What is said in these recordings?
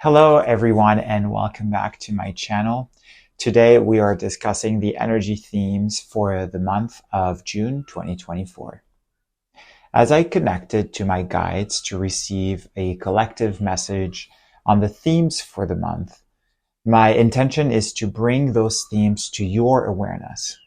Hello everyone and welcome back to my channel. Today we are discussing the energy themes for the month of June 2024. As I connected to my guides to receive a collective message on the themes for the month, my intention is to bring those themes to your awareness.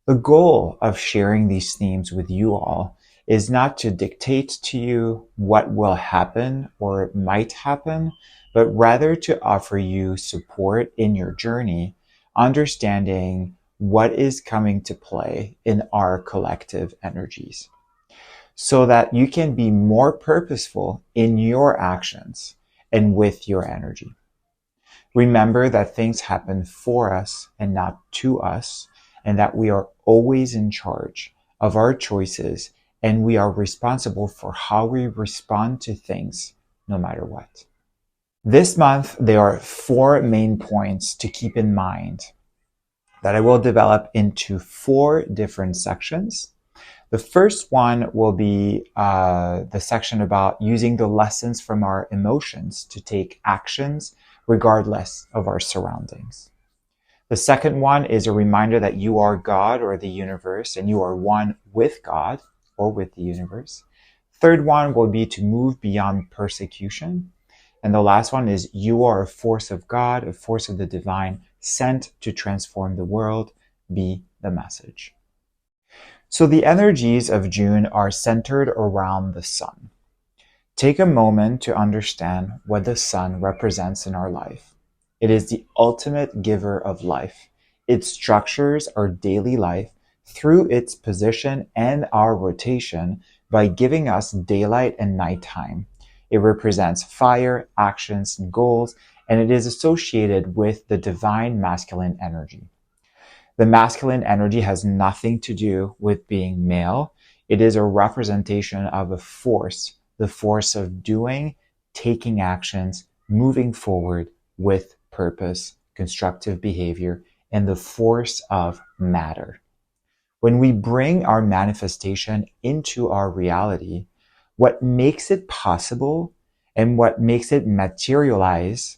The goal of sharing these themes with you all is not to dictate to you what will happen or might happen, but rather to offer you support in your journey, understanding what is coming to play in our collective energies, so that you can be more purposeful in your actions and with your energy. Remember that things happen for us and not to us, and that we are always in charge of our choices and we are responsible for how we respond to things no matter what. This month, there are 4 main points to keep in mind that I will develop into 4 different sections. The first one will be the section about using the lessons from our emotions to take actions regardless of our surroundings. The second one is a reminder that you are God or the universe, and you are one with God or with the universe. Third one will be to move beyond persecution. And the last one is you are a force of God, a force of the divine, sent to transform the world. Be the message. So the energies of June are centered around the sun. Take a moment to understand what the sun represents in our life. It is the ultimate giver of life. It structures our daily life through its position and our rotation by giving us daylight and nighttime. It represents fire, actions, and goals, and it is associated with the divine masculine energy. The masculine energy has nothing to do with being male. It is a representation of a force, the force of doing, taking actions, moving forward with purpose, constructive behavior, and the force of matter. When we bring our manifestation into our reality, what makes it possible and what makes it materialize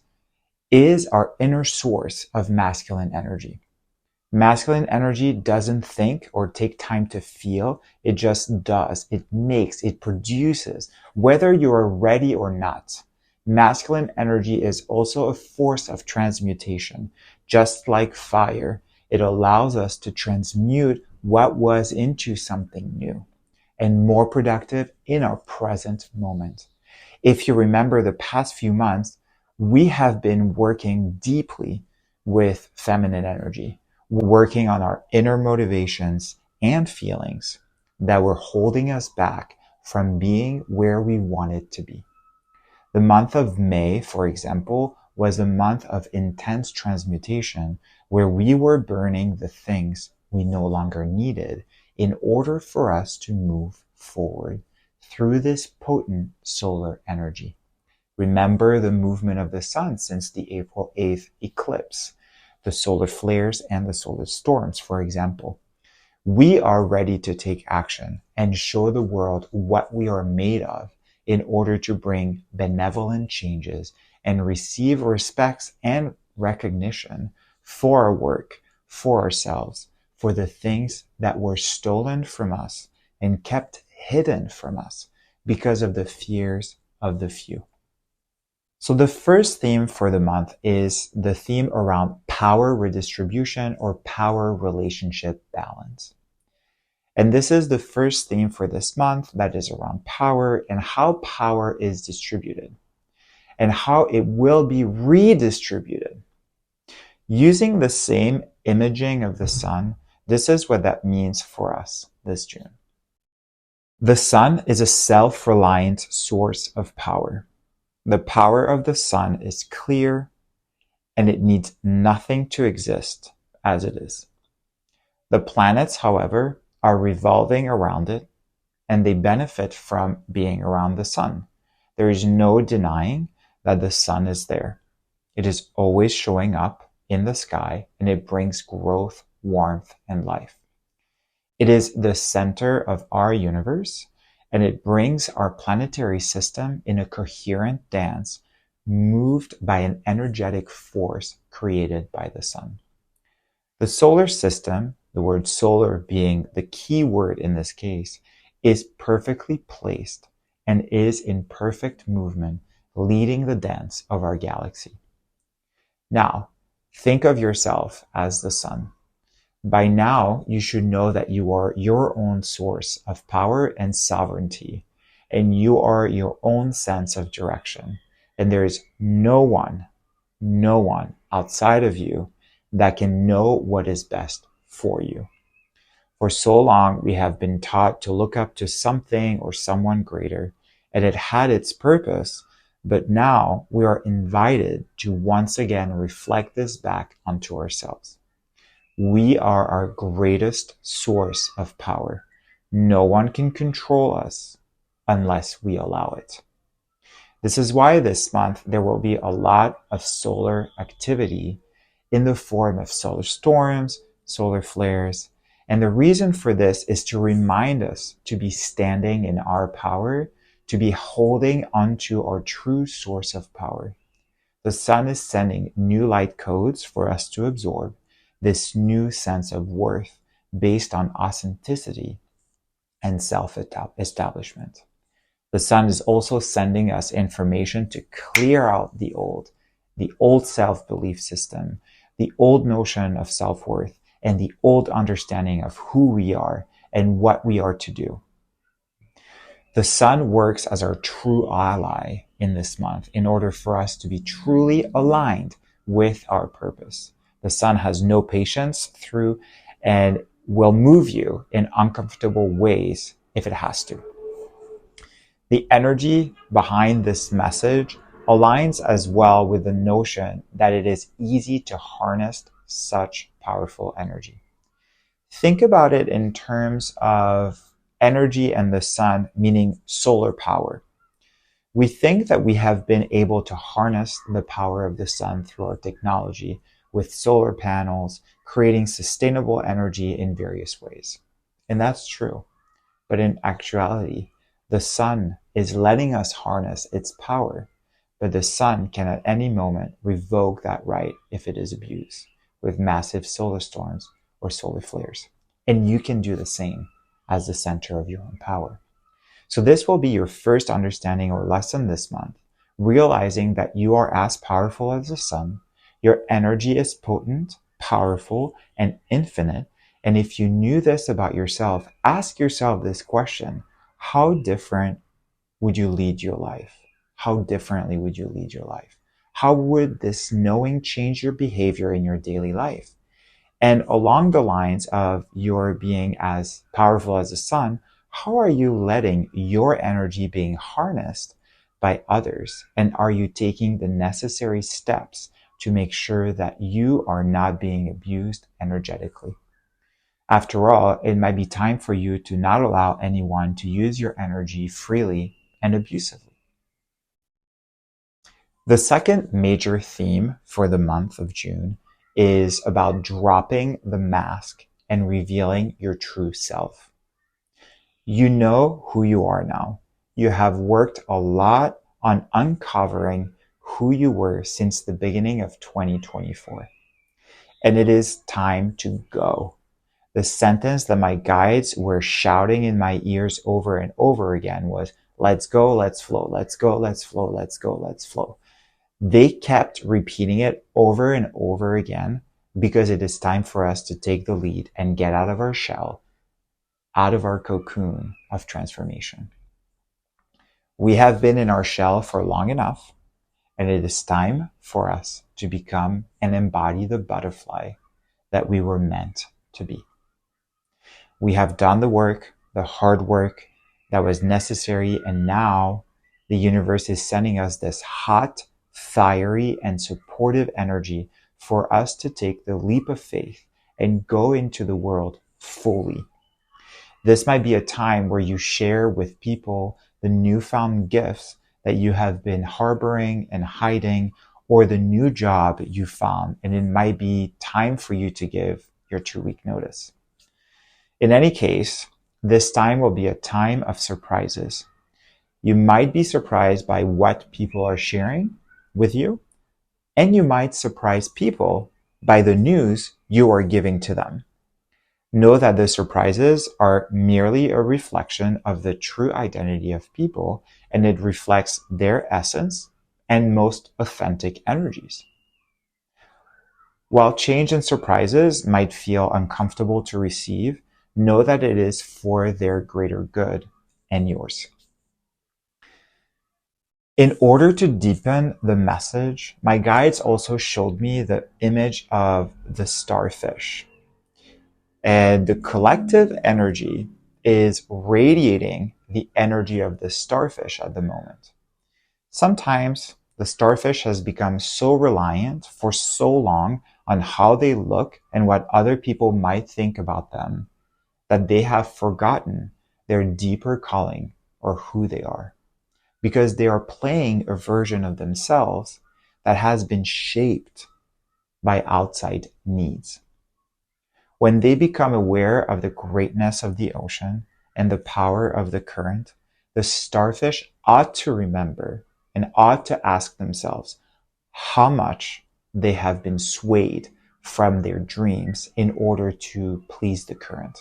is our inner source of masculine energy. Masculine energy doesn't think or take time to feel. It just does. It makes, it produces, whether you are ready or not. Masculine energy is also a force of transmutation. Just like fire, it allows us to transmute what was into something new and more productive in our present moment. If you remember the past few months, we have been working deeply with feminine energy, working on our inner motivations and feelings that were holding us back from being where we wanted to be. The month of May, for example, was a month of intense transmutation where we were burning the things we no longer needed in order for us to move forward through this potent solar energy. Remember the movement of the sun since the April 8th eclipse, the solar flares and the solar storms, for example. We are ready to take action and show the world what we are made of in order to bring benevolent changes and receive respects and recognition for our work, for ourselves, for the things that were stolen from us and kept hidden from us because of the fears of the few. So the first theme for the month is the theme around power redistribution or power relationship balance. And this is the first theme for this month that is around power and how power is distributed and how it will be redistributed. Using the same imaging of the sun, this is what that means for us this June. The sun is a self-reliant source of power. The power of the sun is clear and it needs nothing to exist as it is. The planets, however, are revolving around it and they benefit from being around the sun. There is no denying that the sun is there. It is always showing up in the sky and it brings growth, warmth, and life. It is the center of our universe and it brings our planetary system in a coherent dance moved by an energetic force created by the sun. The solar system, the word solar being the key word in this case, is perfectly placed and is in perfect movement, leading the dance of our galaxy. Now, think of yourself as the sun. By now, you should know that you are your own source of power and sovereignty, and you are your own sense of direction. And there is no one outside of you that can know what is best for you. For so long, we have been taught to look up to something or someone greater, and it had its purpose, but now we are invited to once again reflect this back onto ourselves. We are our greatest source of power. No one can control us unless we allow it. This is why this month there will be a lot of solar activity in the form of solar storms, solar flares. And the reason for this is to remind us to be standing in our power, to be holding onto our true source of power. The sun is sending new light codes for us to absorb this new sense of worth based on authenticity and self-establishment. The sun is also sending us information to clear out the old self-belief system, the old notion of self-worth, and the old understanding of who we are and what we are to do. The sun works as our true ally in this month in order for us to be truly aligned with our purpose. The sun has no patience through and will move you in uncomfortable ways if it has to. The energy behind this message aligns as well with the notion that it is easy to harness such powerful energy. Think about it in terms of energy and the sun, meaning solar power. We think that we have been able to harness the power of the sun through our technology with solar panels, creating sustainable energy in various ways. And that's true. But in actuality, the sun is letting us harness its power, but the sun can at any moment revoke that right if it is abused with massive solar storms or solar flares. And you can do the same as the center of your own power. So this will be your first understanding or lesson this month, realizing that you are as powerful as the sun. Your energy is potent, powerful, and infinite. And if you knew this about yourself, ask yourself this question: how different would you lead your life? How differently would you lead your life? How would this knowing change your behavior in your daily life? And along the lines of your being as powerful as the sun, how are you letting your energy being harnessed by others? And are you taking the necessary steps to make sure that you are not being abused energetically? After all, it might be time for you to not allow anyone to use your energy freely and abusively. The second major theme for the month of June is about dropping the mask and revealing your true self. You know who you are now. You have worked a lot on uncovering who you were since the beginning of 2024. And it is time to go. The sentence that my guides were shouting in my ears over and over again was, let's go, let's flow, let's go, let's flow, let's go, let's flow. They kept repeating it over and over again because it is time for us to take the lead and get out of our shell, out of our cocoon of transformation. We have been in our shell for long enough, and it is time for us to become and embody the butterfly that we were meant to be. We have done the work, the hard work that was necessary, and now the universe is sending us this hot, fiery, and supportive energy for us to take the leap of faith and go into the world fully. This might be a time where you share with people the newfound gifts that you have been harboring and hiding, or the new job you found, and it might be time for you to give your 2-week notice. In any case, this time will be a time of surprises. You might be surprised by what people are sharing, with you, and you might surprise people by the news you are giving to them. Know that the surprises are merely a reflection of the true identity of people, and it reflects their essence and most authentic energies. While change and surprises might feel uncomfortable to receive, know that it is for their greater good and yours. In order to deepen the message, my guides also showed me the image of the starfish. And the collective energy is radiating the energy of the starfish at the moment. Sometimes the starfish has become so reliant for so long on how they look and what other people might think about them that they have forgotten their deeper calling or who they are, because they are playing a version of themselves that has been shaped by outside needs. When they become aware of the greatness of the ocean and the power of the current, the starfish ought to remember and ought to ask themselves how much they have been swayed from their dreams in order to please the current.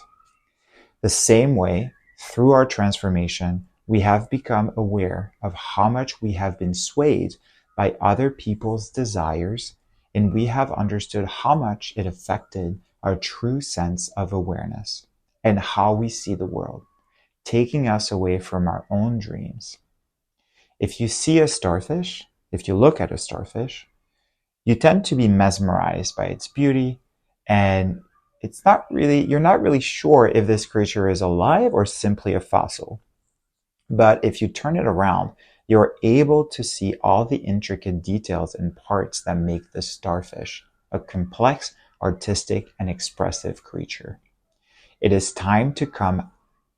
The same way, through our transformation, we have become aware of how much we have been swayed by other people's desires, and we have understood how much it affected our true sense of awareness and how we see the world, taking us away from our own dreams. If you see a starfish, if you look at a starfish, you tend to be mesmerized by its beauty, and you're not really sure if this creature is alive or simply a fossil. But if you turn it around, you're able to see all the intricate details and parts that make the starfish a complex, artistic, and expressive creature. It is time to come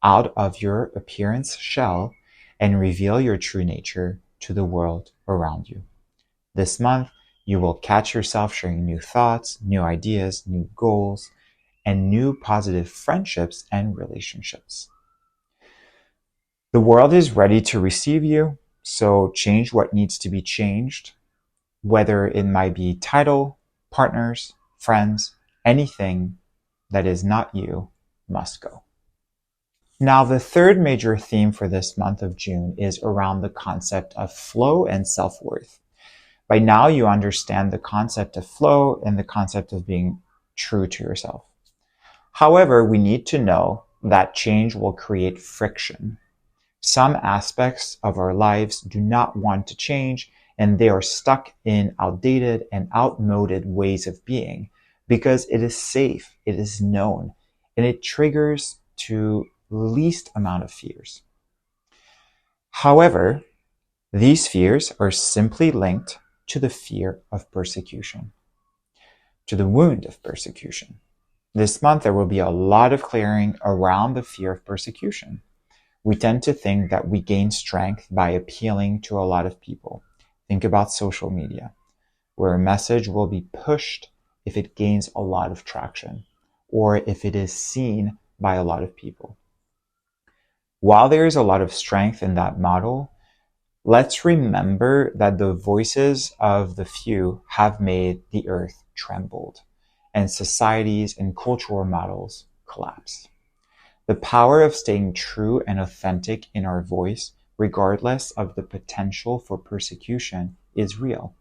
out of your appearance shell and reveal your true nature to the world around you. This month, you will catch yourself sharing new thoughts, new ideas, new goals, and new positive friendships and relationships. The world is ready to receive you, so change what needs to be changed, whether it might be title, partners, friends, anything that is not you must go. Now, the third major theme for this month of June is around the concept of flow and self-worth. By now, you understand the concept of flow and the concept of being true to yourself. However, we need to know that change will create friction. Some aspects of our lives do not want to change, and they are stuck in outdated and outmoded ways of being because it is safe, it is known, and it triggers to least amount of fears. However, these fears are simply linked to the fear of persecution, to the wound of persecution. This month, there will be a lot of clearing around the fear of persecution. We tend to think that we gain strength by appealing to a lot of people. Think about social media, where a message will be pushed if it gains a lot of traction, or if it is seen by a lot of people. While there is a lot of strength in that model, let's remember that the voices of the few have made the earth trembled, and societies and cultural models collapse. The power of staying true and authentic in our voice, regardless of the potential for persecution, is real.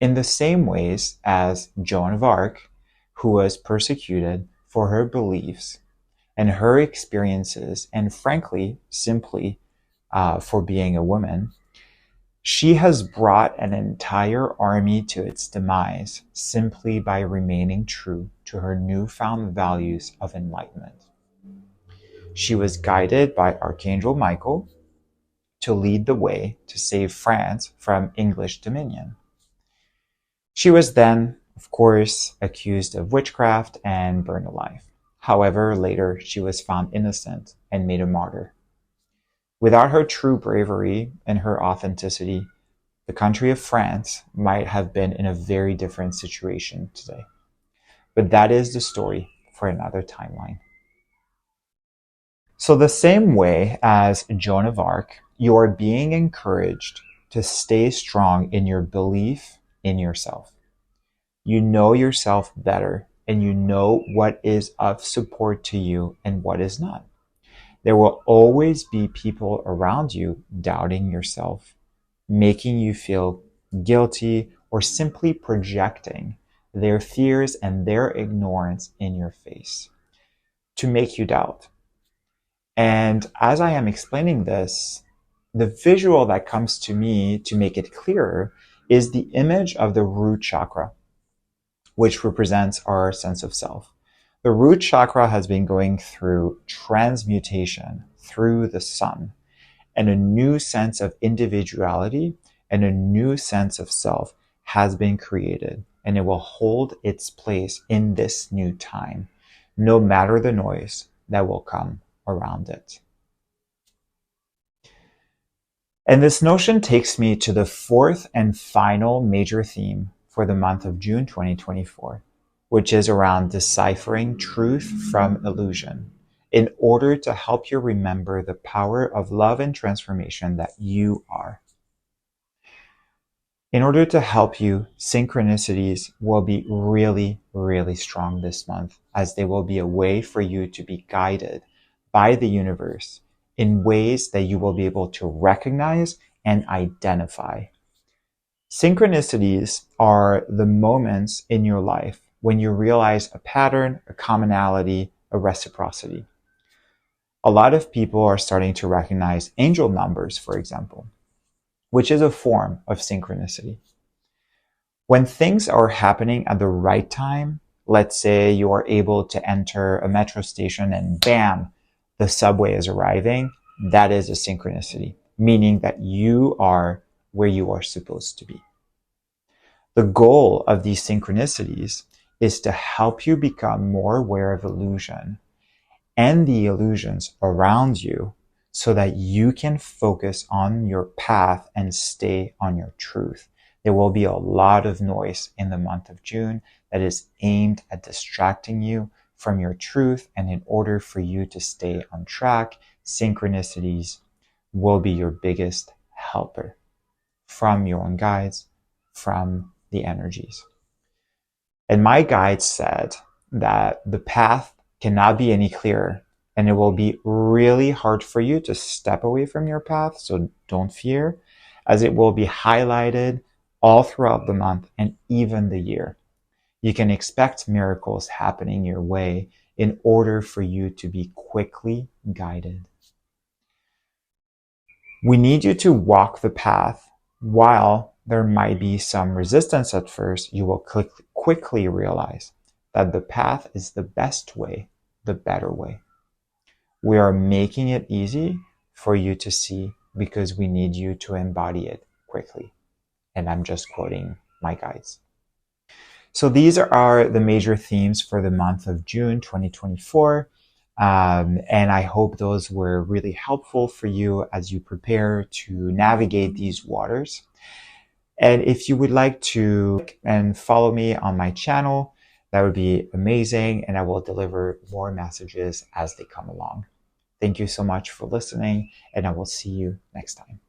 In the same ways as Joan of Arc, who was persecuted for her beliefs and her experiences, and frankly, simply for being a woman, she has brought an entire army to its demise simply by remaining true to her newfound values of enlightenment. She was guided by Archangel Michael to lead the way to save France from English dominion. She was then, of course, accused of witchcraft and burned alive. However, later she was found innocent and made a martyr. Without her true bravery and her authenticity, the country of France might have been in a very different situation today. But that is the story for another timeline. So the same way as Joan of Arc, you are being encouraged to stay strong in your belief in yourself. You know yourself better, and you know what is of support to you and what is not. There will always be people around you doubting yourself, making you feel guilty, or simply projecting their fears and their ignorance in your face to make you doubt. And as I am explaining this, the visual that comes to me to make it clearer is the image of the root chakra, which represents our sense of self. The root chakra has been going through transmutation through the sun, and a new sense of individuality and a new sense of self has been created, and it will hold its place in this new time, no matter the noise that will come around it. And this notion takes me to the fourth and final major theme for the month of June 2024, which is around deciphering truth from illusion in order to help you remember the power of love and transformation that you are. In order to help you, synchronicities will be really, really strong this month, as they will be a way for you to be guided by the universe in ways that you will be able to recognize and identify. Synchronicities are the moments in your life when you realize a pattern, a commonality, a reciprocity. A lot of people are starting to recognize angel numbers, for example, which is a form of synchronicity. When things are happening at the right time, let's say you are able to enter a metro station and bam, the subway is arriving, that is a synchronicity, meaning that you are where you are supposed to be. The goal of these synchronicities is to help you become more aware of illusion and the illusions around you so that you can focus on your path and stay on your truth. There will be a lot of noise in the month of June that is aimed at distracting you from your truth, and in order for you to stay on track, synchronicities will be your biggest helper from your own guides, from the energies. And my guide said that the path cannot be any clearer, and it will be really hard for you to step away from your path, so don't fear, as it will be highlighted all throughout the month and even the year. You can expect miracles happening your way in order for you to be quickly guided. We need you to walk the path. While there might be some resistance at first, you will quickly realize that the path is the best way, the better way. We are making it easy for you to see because we need you to embody it quickly. And I'm just quoting my guides. So these are the major themes for the month of June 2024. And I hope those were really helpful for you as you prepare to navigate these waters. And if you would like to and follow me on my channel, that would be amazing. And I will deliver more messages as they come along. Thank you so much for listening, and I will see you next time.